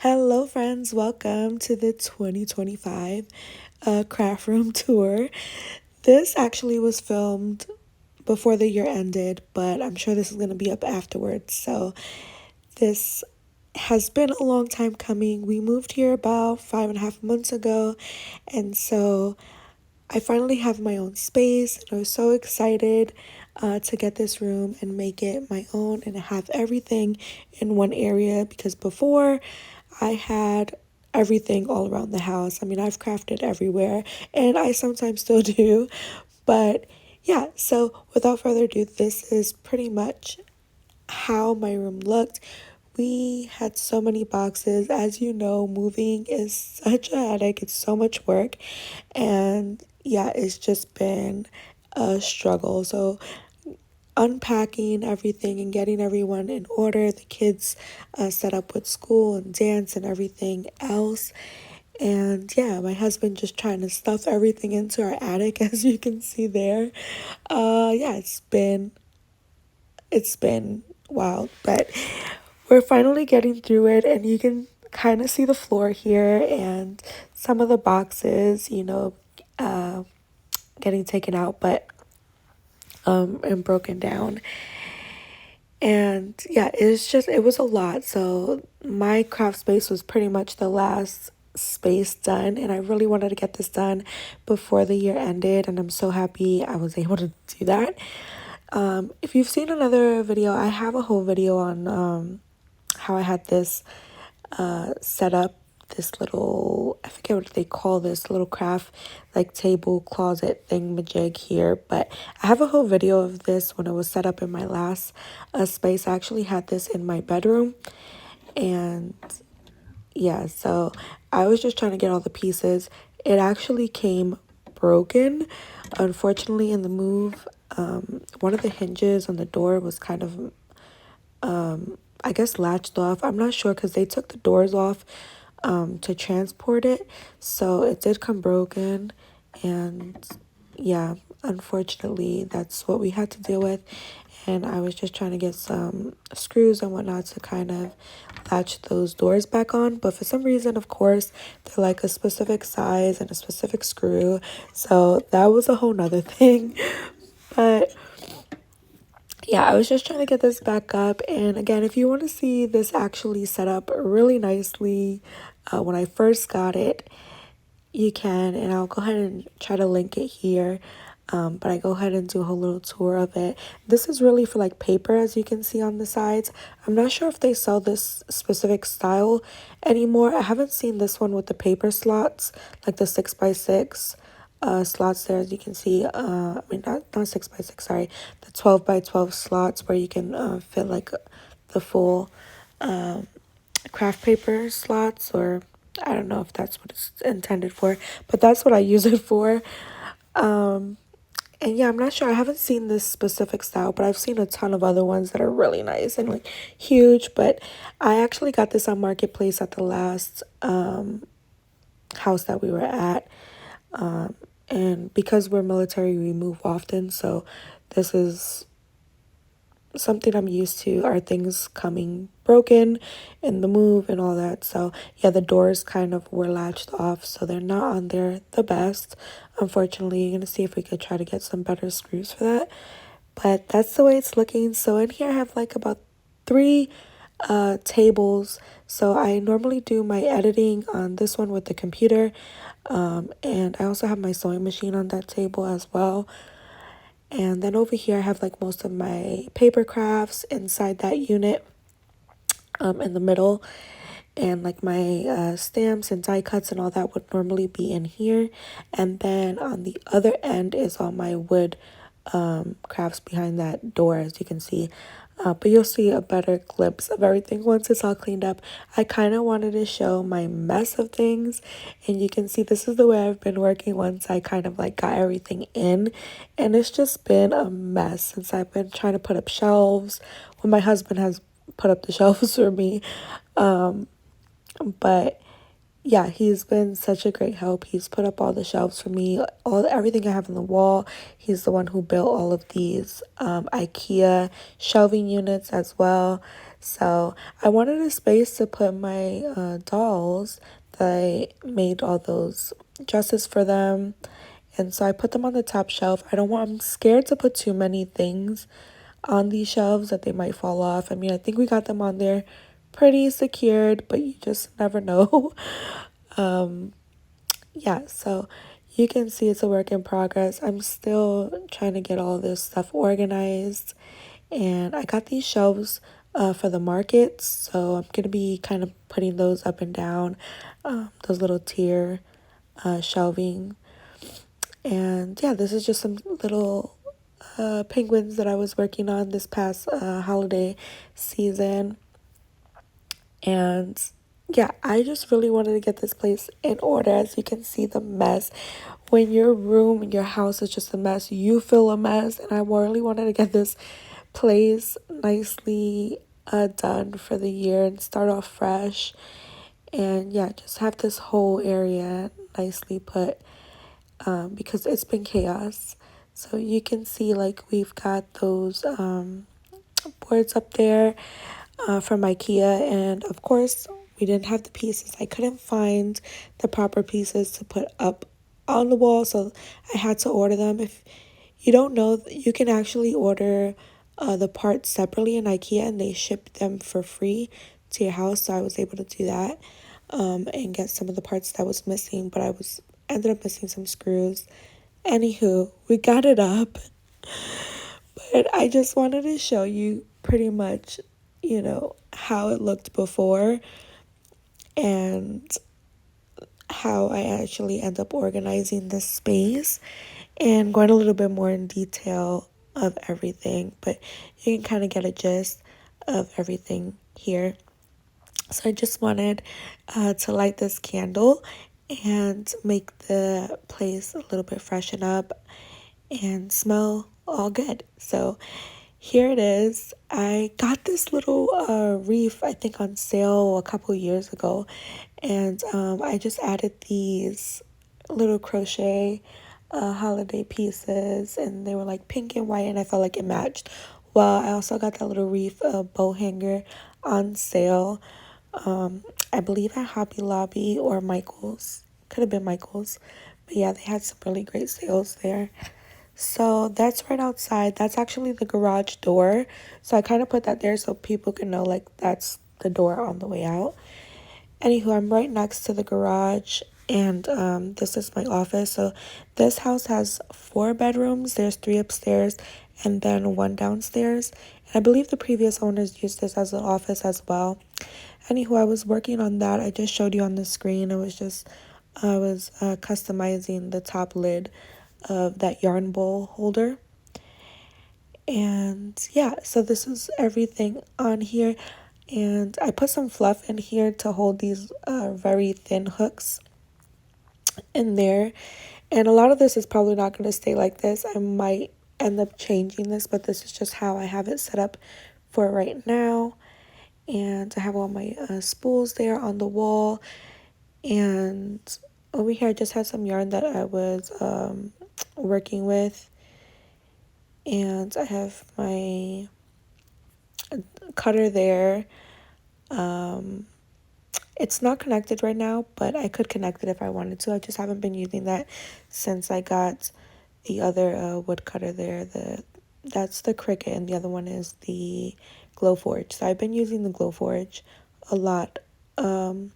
Hello, friends. Welcome to the 2025 craft room tour. This actually was filmed before the year ended, but I'm sure this is going to be up afterwards. So, this has been a long time coming. We moved here about 5.5 months ago, and so I finally have my own space, and I was so excited to get this room and make it my own and have everything in one area because before I had everything all around the house. I mean, I've crafted everywhere and I sometimes still do. But yeah, so without further ado, this is pretty much how my room looked. We had so many boxes. As you know, moving is such a headache, it's so much work. And yeah, it's just been a struggle. So, unpacking everything and getting everyone in order, the kids set up with school and dance and everything else. And yeah, my husband just trying to stuff everything into our attic, as you can see there. Yeah, it's been wild, but we're finally getting through it, and you can kind of see the floor here and some of the boxes, uh, getting taken out, but and broken down. And yeah, it was a lot. So my craft space was pretty much the last space done, and I really wanted to get this done before the year ended, and I'm so happy I was able to do that. If you've seen another video, I have a whole video on how I had this set up, this little, I forget what they call this little craft like table closet thingamajig here, but I have a whole video of this when it was set up in my last space. I actually had this in my bedroom, and yeah, so I was just trying to get all the pieces. It actually came broken, unfortunately. In the move, one of the hinges on the door was kind of I guess latched off. I'm not sure because they took the doors off to transport it. So it did come broken. And yeah, unfortunately, that's what we had to deal with. And I was just trying to get some screws and whatnot to kind of latch those doors back on. But for some reason, of course, they're like a specific size and a specific screw. So that was a whole nother thing. But yeah, I was just trying to get this back up. And again, if you want to see this actually set up really nicely when I first got it, you can. And I'll go ahead and try to link it here. But I go ahead and do a whole little tour of it. This is really for like paper, as you can see on the sides. I'm not sure if they sell this specific style anymore. I haven't seen this one with the paper slots, like the 6x6 slots there, as you can see. I mean, not 6x6, sorry, the 12x12 slots where you can fit like the full craft paper slots, or I don't know if that's what it's intended for, but that's what I use it for. And yeah, I'm not sure. I haven't seen this specific style, but I've seen a ton of other ones that are really nice and like huge. But I actually got this on Marketplace at the last house that we were at. And because we're military, we move often. So this is something I'm used to, are things coming broken in the move and all that. So yeah, the doors kind of were latched off, so they're not on there the best. Unfortunately, you're gonna see if we could try to get some better screws for that. But that's the way it's looking. So in here I have like about three tables. So I normally do my editing on this one with the computer. And I also have my sewing machine on that table as well. And then over here I have like most of my paper crafts inside that unit in the middle. And like my stamps and die cuts and all that would normally be in here. And then on the other end is all my wood crafts behind that door, as you can see. But you'll see a better glimpse of everything once it's all cleaned up. I kind of wanted to show my mess of things, and you can see this is the way I've been working once I kind of like got everything in. And it's just been a mess since I've been trying to put up shelves when my husband has put up the shelves for me. But yeah, he's been such a great help. He's put up all the shelves for me, everything I have on the wall. He's the one who built all of these IKEA shelving units as well. So I wanted a space to put my dolls. That I made all those dresses for them, and so I put them on the top shelf. I'm scared to put too many things on these shelves that they might fall off. I mean, I think we got them on there pretty secured, but you just never know. Yeah, so you can see it's a work in progress. I'm still trying to get all this stuff organized, and I got these shelves for the markets, so I'm gonna be kind of putting those up and down, those little tier shelving. And yeah, this is just some little penguins that I was working on this past holiday season. And yeah, I just really wanted to get this place in order. As you can see, the mess. When your room and your house is just a mess, you feel a mess. And I really wanted to get this place nicely done for the year and start off fresh. And yeah, just have this whole area nicely put, because it's been chaos. So you can see like we've got those boards up there from IKEA, and of course we didn't have the pieces. I couldn't find the proper pieces to put up on the wall, so I had to order them. If you don't know, you can actually order the parts separately in IKEA, and they ship them for free to your house. So I was able to do that, and get some of the parts that was missing, but I was ended up missing some screws. Anywho, we got it up. But I just wanted to show you pretty much, how it looked before and how I actually end up organizing the space and going a little bit more in detail of everything. But you can kind of get a gist of everything here. So I just wanted to light this candle and make the place a little bit freshen up and smell all good. So here it is. I got this little wreath, I think, on sale a couple years ago, and I just added these little crochet holiday pieces, and they were like pink and white, and I felt like it matched. Well, I also got that little wreath bow hanger on sale. I believe at Hobby Lobby or Michael's. Could have been Michael's. But yeah, they had some really great sales there. So that's right outside. That's actually the garage door. So I kind of put that there so people can know like that's the door on the way out. Anywho, I'm right next to the garage, and this is my office. So this house has 4 bedrooms. There's 3 upstairs and then 1 downstairs. And I believe the previous owners used this as an office as well. Anywho, I was working on that. I just showed you on the screen. I was customizing the top lid of that yarn bowl holder. And yeah, so this is everything on here. And I put some fluff in here to hold these very thin hooks in there. And a lot of this is probably not going to stay like this. I might end up changing this, but this is just how I have it set up for right now. And I have all my spools there on the wall. And over here I just had some yarn that I was working with. And I have my cutter there. It's not connected right now, but I could connect it if I wanted to. I just haven't been using that since I got the other wood cutter there. That's the Cricut, and the other one is the Glowforge. So I've been using the Glowforge a lot. And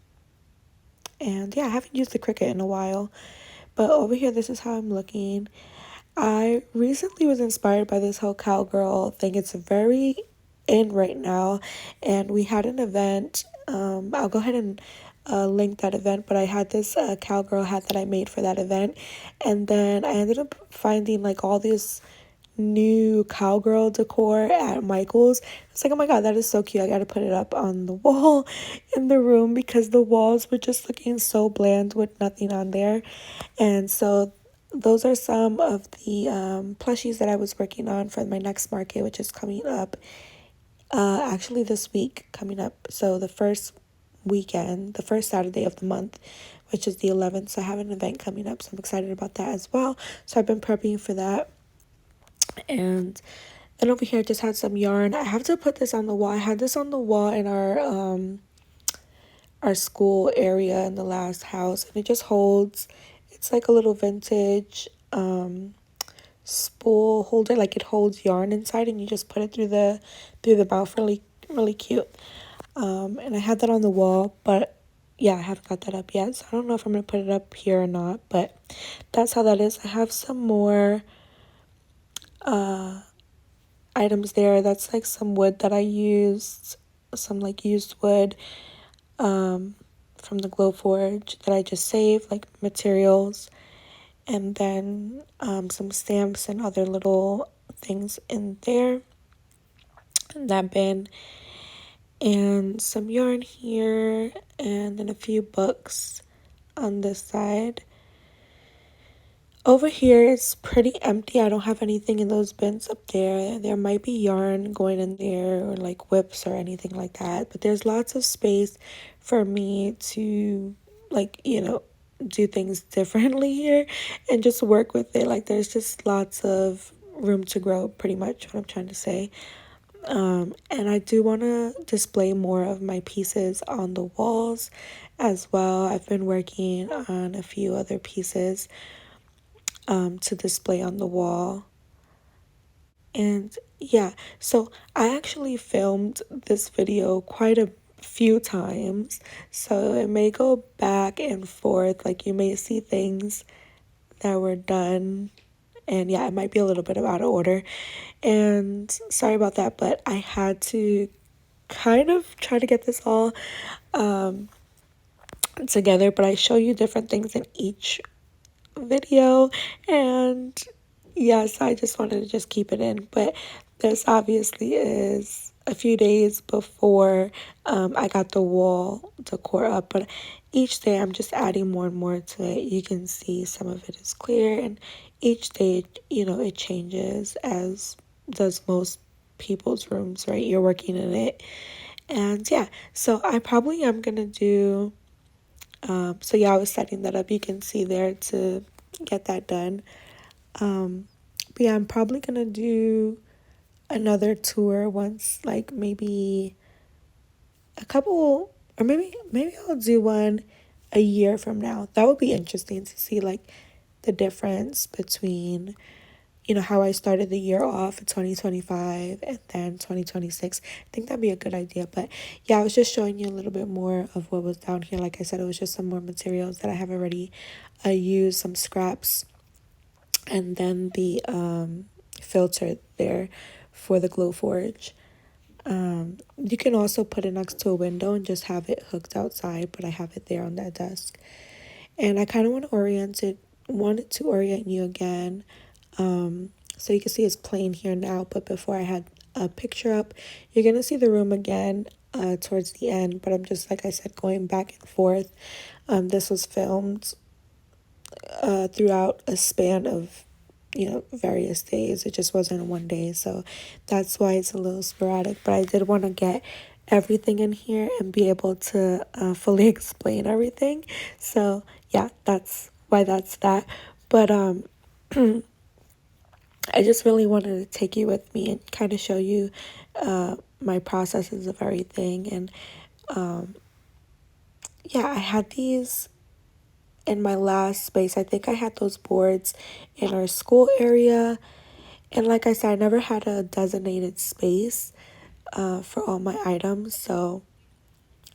yeah, I haven't used the Cricut in a while. But over here, this is how I'm looking. I recently was inspired by this whole cowgirl thing. It's very in right now, and we had an event. I'll go ahead and link that event, but I had this cowgirl hat that I made for that event, and then I ended up finding like all this new cowgirl decor at Michael's. It's like, oh my god, that is so cute. I gotta put it up on the wall in the room because the walls were just looking so bland with nothing on there. And so those are some of the plushies that I was working on for my next market, which is coming up actually this week coming up. So the first weekend, the first Saturday of the month, which is the 11th. So I have an event coming up, so I'm excited about that as well. So I've been prepping for that. And then over here I just had some yarn. I have to put this on the wall. I had this on the wall in our school area in the last house, and it just holds. It's like a little vintage spool holder, like it holds yarn inside, and you just put it through the mouth. Really cute. And I had that on the wall, but yeah, I haven't got that up yet, so I don't know if I'm gonna put it up here or not, but that's how that is. I have some more items there. That's like some wood that I used, some like used wood from the Glowforge that I just saved, like materials, and then some stamps and other little things in there, in that bin, and some yarn here, and then a few books on this side. Over here it's pretty empty. I don't have anything in those bins up there. There might be yarn going in there or like whips or anything like that, but there's lots of space for me to, like, do things differently here and just work with it. Like, there's just lots of room to grow, pretty much what I'm trying to say. And I do want to display more of my pieces on the walls as well. I've been working on a few other pieces to display on the wall. And yeah, so I actually filmed this video quite a few times, so it may go back and forth. Like, you may see things that were done, and yeah, it might be a little bit out of order, and sorry about that, but I had to kind of try to get this all together. But I show you different things in each video, and yes, I just wanted to just keep it in. But this obviously is a few days before I got the wall decor up, but each day I'm just adding more and more to it. You can see some of it is clear, and each day, it changes, as does most people's rooms, right? You're working in it. And yeah, so I probably am gonna do so yeah, I was setting that up. You can see there to get that done. But yeah, I'm probably gonna do another tour once, like maybe a couple, or maybe I'll do one a year from now. That would be interesting to see, like, the difference between, how I started the year off in 2025 and then 2026. I think that'd be a good idea. But yeah, I was just showing you a little bit more of what was down here. Like I said, it was just some more materials that I have already used, some scraps, and then the filter there for the Glowforge. You can also put it next to a window and just have it hooked outside, but I have it there on that desk. And I kind of wanted to orient you again. So you can see it's plain here now, but before I had a picture up. You're gonna see the room again towards the end, but I'm just, like I said, going back and forth. This was filmed throughout a span of various days. It just wasn't one day, so that's why it's a little sporadic. But I did want to get everything in here and be able to fully explain everything. So yeah, that's why that's that. But I just really wanted to take you with me and kind of show you my processes of everything. And yeah, I had these in my last space. I think I had those boards in our school area. And like I said, I never had a designated space for all my items. So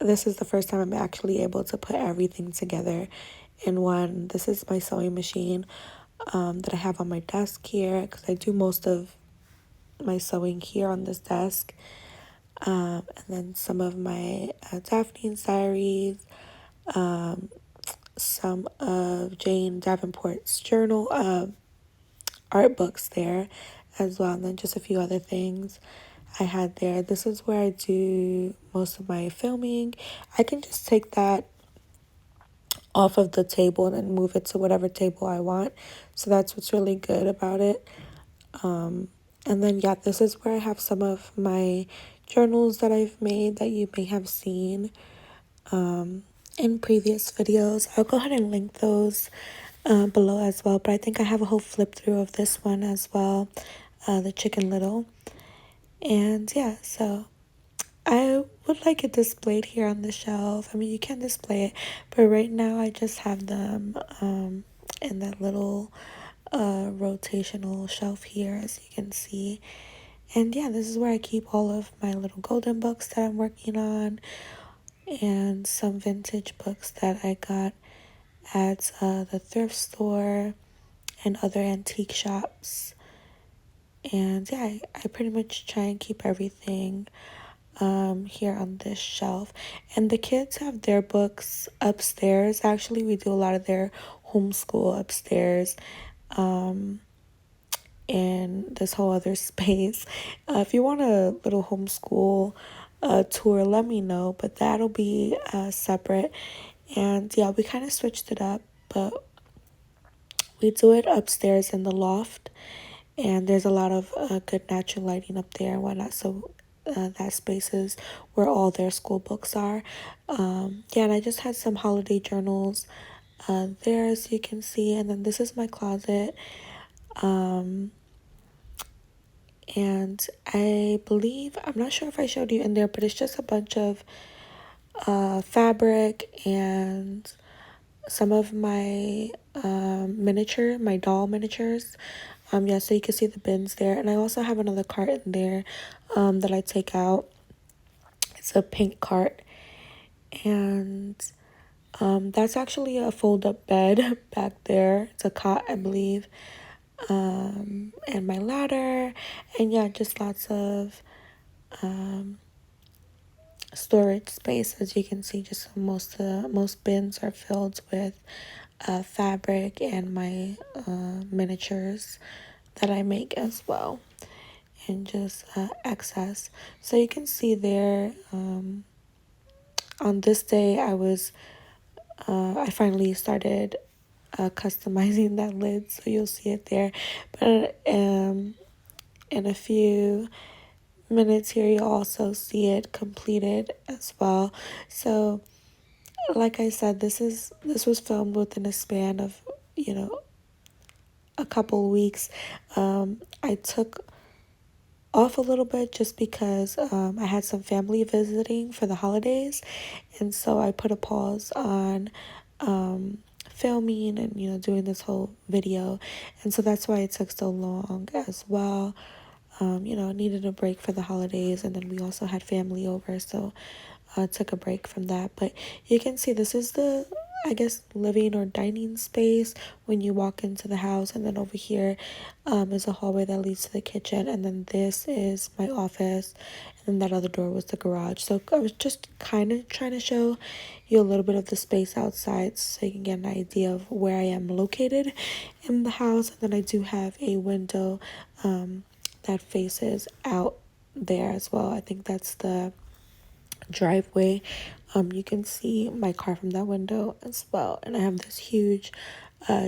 this is the first time I'm actually able to put everything together in one. This is my sewing machine that I have on my desk here, because I do most of my sewing here on this desk. And then some of my Daphne's diaries, some of Jane Davenport's journal, art books there as well, and then just a few other things I had there. This is where I do most of my filming. I can just take that off of the table and then move it to whatever table I want. So that's what's really good about it. And then yeah, this is where I have some of my journals that I've made that you may have seen. in previous videos. I'll go ahead and link those below as well, but I think I have a whole flip through of this one as well, the Chicken Little. And yeah, so I would like it displayed here on the shelf. I mean, you can display it, but right now I just have them in that little rotational shelf here, as you can see. And yeah, this is where I keep all of my little golden books that I'm working on, and some vintage books that I got at the thrift store and other antique shops. And yeah, I pretty much try and keep everything here on this shelf. And the kids have their books upstairs. Actually, we do a lot of their homeschool upstairs in this whole other space. If you want a little homeschool tour, let me know, but that'll be separate. And yeah, we kind of switched it up, but we do it upstairs in the loft, and there's a lot of good natural lighting up there and whatnot, so that space is where all their school books are. Yeah, and I just had some holiday journals there, as you can see, and then this is my closet. And I believe, I'm not sure if I showed you in there, but it's just a bunch of fabric and some of my my doll miniatures. Yeah, so you can see the bins there. And I also have another cart in there that I take out. It's a pink cart. And that's actually a fold-up bed back there. It's a cot, I believe. And my ladder. And yeah, just lots of storage space. As you can see, just most bins are filled with fabric and my miniatures that I make as well, and just excess. So you can see there, on this day I finally started customizing that lid, so you'll see it there. But in a few minutes here, you'll also see it completed as well. So like I said, this was filmed within a span of, a couple weeks. I took off a little bit just because I had some family visiting for the holidays, and so I put a pause on filming and doing this whole video, and so that's why it took so long as well. I needed a break for the holidays, and then we also had family over, so took a break from that. But you can see this is the, I guess, living or dining space when you walk into the house, and then over here is a hallway that leads to the kitchen, and then this is my office, and then that other door was the garage. So I was just kind of trying to show you a little bit of the space outside so you can get an idea of where I am located in the house. And then I do have a window that faces out there as well. I think that's the driveway. You can see my car from that window as well, and I have this huge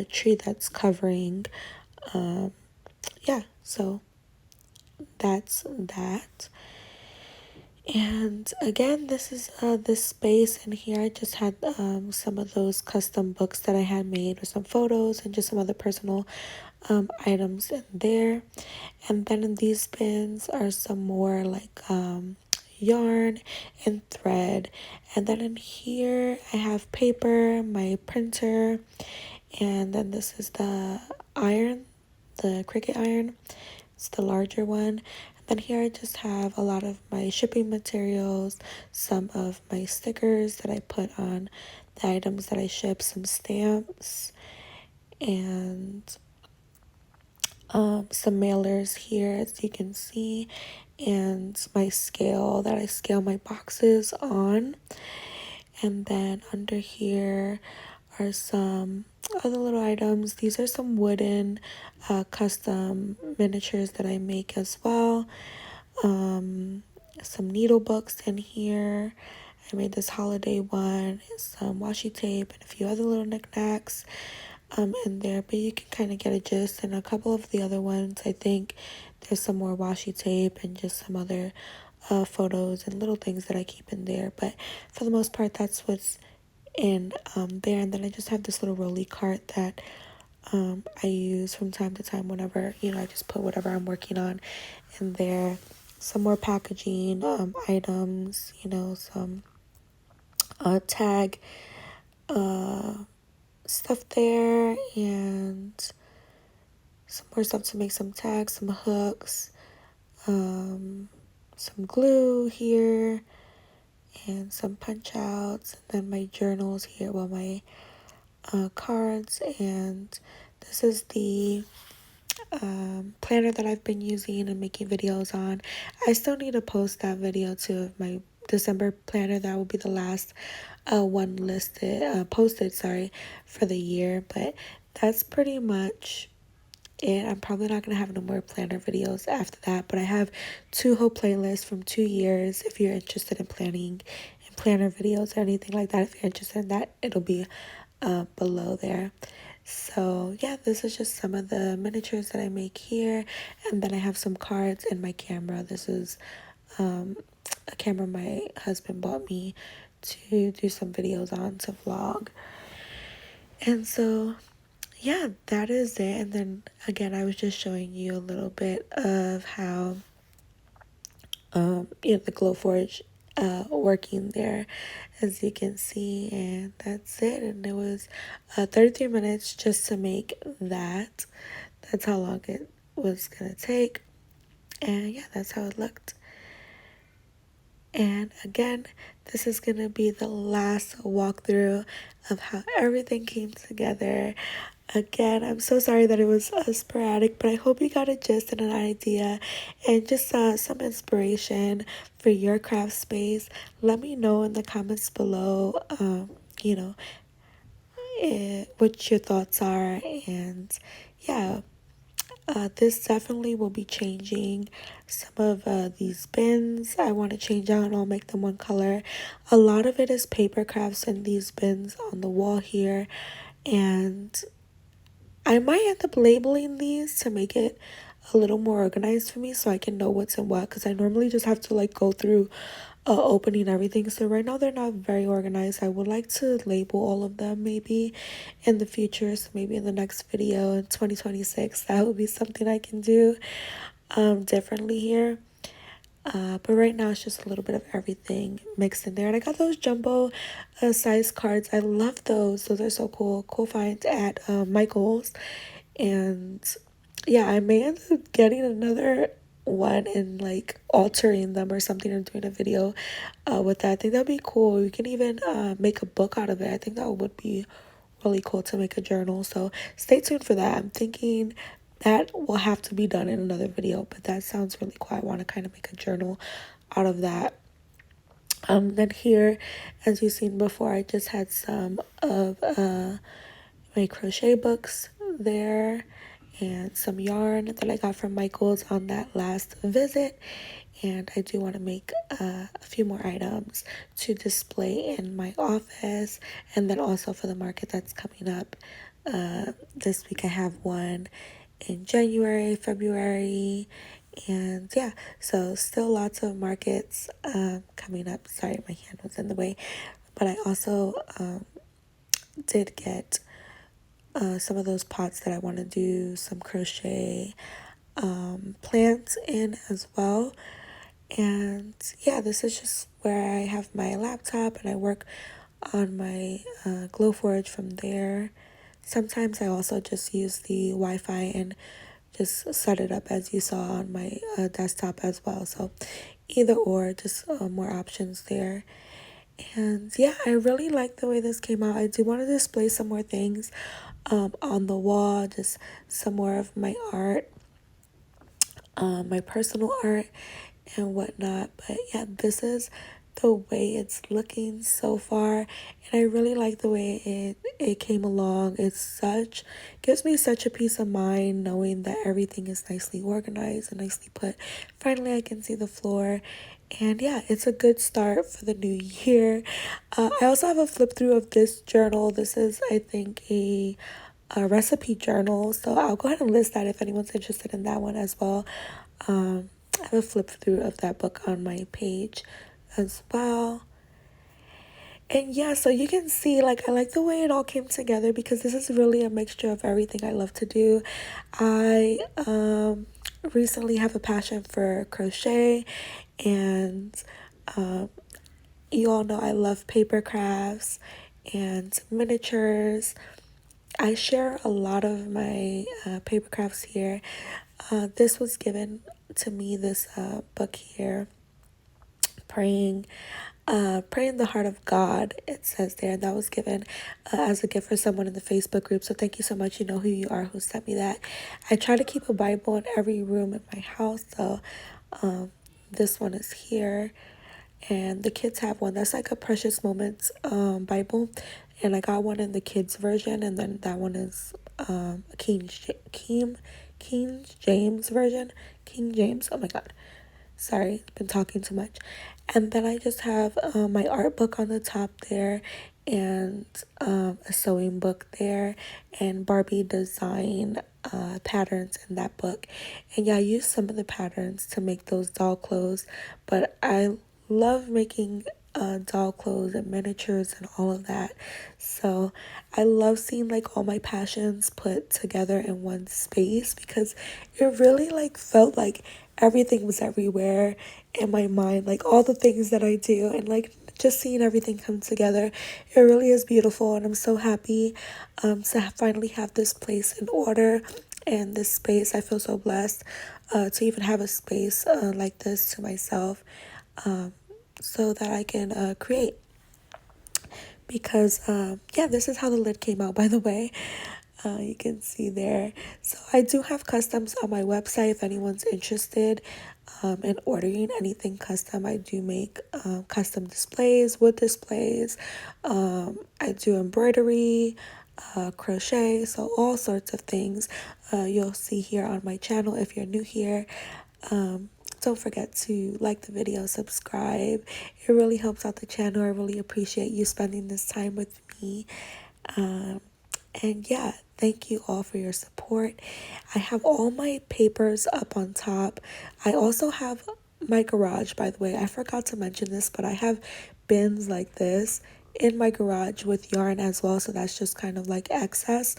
tree that's covering. Yeah, so that's that. And again, this is this space in here. I just had some of those custom books that I had made with some photos and just some other personal items in there. And then in these bins are some more like yarn and thread. And then in here I have paper, my printer, and then this is the iron, the Cricut iron. It's the larger one. And then here I just have a lot of my shipping materials, some of my stickers that I put on the items that I ship, some stamps, and some mailers here, as you can see, and my scale that I scale my boxes on. And then under here are some other little items. These are some wooden custom miniatures that I make as well. Some needle books in here. I made this holiday one, some washi tape, and a few other little knickknacks in there, but you can kind of get a gist. And a couple of the other ones, I think there's some more washi tape and just some other photos and little things that I keep in there. But for the most part, that's what's in there. And then I just have this little rolly cart that I use from time to time whenever, I just put whatever I'm working on in there. Some more packaging items, some tag stuff there, and some more stuff to make some tags, some hooks, some glue here, and some punch outs, and then my journals here, my cards. And this is the planner that I've been using and making videos on. I still need to post that video too of my December planner. That will be the last one posted, for the year. But that's pretty much it. I'm probably not going to have no more planner videos after that, but I have 2 whole playlists from 2 years. If you're interested in planning and planner videos or anything like that, if you're interested in that, it'll be below there. So yeah, this is just some of the miniatures that I make here. And then I have some cards in my camera. This is a camera my husband bought me to do some videos on, to vlog. And so yeah, that is it. And then again, I was just showing you a little bit of how the Glowforge working there, as you can see. And that's it. And it was 33 minutes just to make that. That's how long it was gonna take. And yeah, that's how it looked. And again, this is gonna be the last walkthrough of how everything came together. Again, I'm so sorry that it was sporadic, but I hope you got a gist and an idea and just some inspiration for your craft space. Let me know in the comments below, what your thoughts are. And yeah, this definitely will be changing. Some of these bins I want to change out, and I'll make them one color. A lot of it is paper crafts in these bins on the wall here, and I might end up labeling these to make it a little more organized for me so I can know what's in what, because I normally just have to go through opening everything. So right now they're not very organized. I would like to label all of them maybe in the future. So maybe in the next video in 2026, that would be something I can do differently here. But right now it's just a little bit of everything mixed in there. And I got those jumbo size cards. I love those. Those are so cool. Cool finds at Michael's. And yeah, I may end up getting another one and altering them or something, or doing a video with that. I think that'd be cool. You can even make a book out of it. I think that would be really cool to make a journal. So stay tuned for that. I'm thinking that will have to be done in another video, but that sounds really cool. I want to kind of make a journal out of that. Then here, as you've seen before, I just had some of my crochet books there, and some yarn that I got from Michael's on that last visit. And I do want to make a few more items to display in my office, and then also for the market that's coming up this week. I have one in January, February, and yeah, so still lots of markets coming up. Sorry, my hand was in the way, but I also did get some of those pots that I want to do some crochet plants in as well. And yeah, this is just where I have my laptop and I work on my Glowforge from there. Sometimes I also just use the Wi-Fi and just set it up as you saw on my desktop as well. So either or, just more options there. And yeah, I really like the way this came out. I do want to display some more things on the wall, just some more of my art, my personal art and whatnot. But yeah, this is the way it's looking so far, and I really like the way it came along. Gives me such a peace of mind knowing that everything is nicely organized and nicely put. Finally, I can see the floor, and yeah, it's a good start for the new year. I also have a flip through of this journal. This is, I think, a recipe journal, so I'll go ahead and list that if anyone's interested in that one as well. I have a flip through of that book on my page as well. And yeah, so you can see, like, I like the way it all came together because this is really a mixture of everything I love to do. I recently have a passion for crochet, and you all know I love paper crafts and miniatures. I share a lot of my paper crafts here. This was given to me, this book here, praying praying the heart of God, it says there, and that was given as a gift for someone in the Facebook group. So thank you so much. You know who you are, who sent me that. I try to keep a Bible in every room in my house, so this one is here, and the kids have one that's like a Precious Moments Bible, and I got one in the kids version, and then that one is King James version. King James, oh my god, sorry, been talking too much. And then I just have my art book on the top there, and a sewing book there, and Barbie design patterns in that book. And yeah, I use some of the patterns to make those doll clothes, but I love making doll clothes and miniatures and all of that. So I love seeing like all my passions put together in one space, because it really like felt like everything was everywhere in my mind, like all the things that I do, and like just seeing everything come together. It really is beautiful, and I'm so happy to finally have this place in order and this space. I feel so blessed to even have a space like this to myself, so that I can create. Because yeah, this is how the lid came out, by the way. You can see there. So I do have customs on my website if anyone's interested in ordering anything custom. I do make custom displays, wood displays. I do embroidery, crochet, so all sorts of things you'll see here on my channel if you're new here. Don't forget to like the video, subscribe. It really helps out the channel. I really appreciate you spending this time with me. And yeah, thank you all for your support. I have all my papers up on top. I also have my garage, by the way. I forgot to mention this, but I have bins like this in my garage with yarn as well. So that's just kind of like excess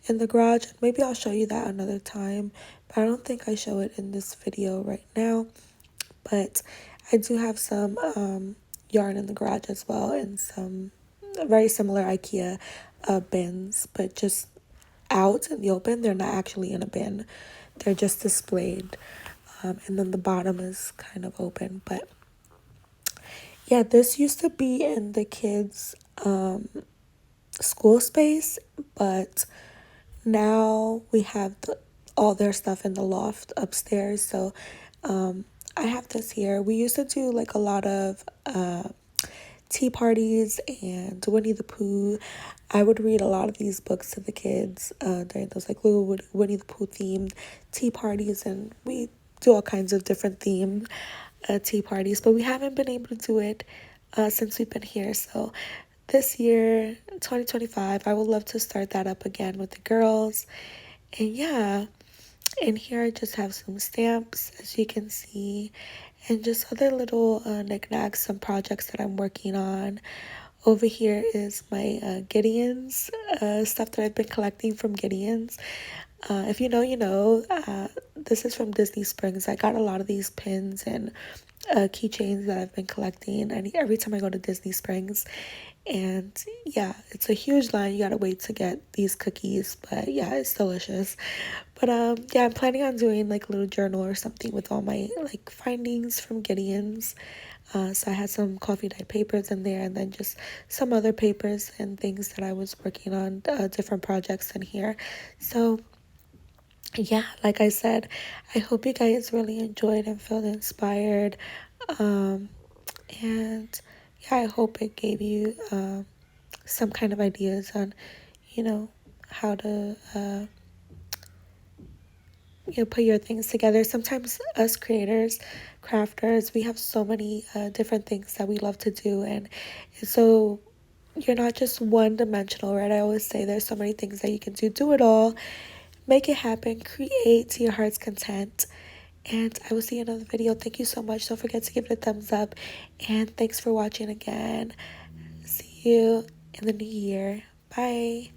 in the garage. Maybe I'll show you that another time, but I don't think I show it in this video right now. But I do have some yarn in the garage as well, and some very similar IKEA bins, but just out in the open. They're not actually in a bin, they're just displayed, and then the bottom is kind of open. But yeah, this used to be in the kids school space, but now we have all their stuff in the loft upstairs. So I have this here. We used to do like a lot of tea parties and Winnie the Pooh. I would read a lot of these books to the kids during those like little Winnie the Pooh themed tea parties, and we do all kinds of different themed tea parties, but we haven't been able to do it since we've been here. So this year, 2025, I would love to start that up again with the girls. And yeah, and here I just have some stamps, as you can see, and just other little knickknacks, some projects that I'm working on. Over here is my Gideon's stuff that I've been collecting from Gideon's. If you know, you know. This is from Disney Springs. I got a lot of these pins and keychains that I've been collecting every time I go to Disney Springs. And yeah, it's a huge line. You gotta wait to get these cookies, but yeah, it's delicious. But yeah, I'm planning on doing like a little journal or something with all my like findings from Gideon's. So I had some coffee dyed papers in there, and then just some other papers and things that I was working on, different projects in here. So yeah, like I said, I hope you guys really enjoyed and felt inspired. And yeah, I hope it gave you some kind of ideas on, you know, how to put your things together. Sometimes us creators, crafters, we have so many different things that we love to do, and so you're not just one dimensional, right? I always say there's so many things that you can do. Do it all, make it happen, create to your heart's content. And I will see you in another video. Thank you so much. Don't forget to give it a thumbs up. And thanks for watching again. See you in the new year. Bye.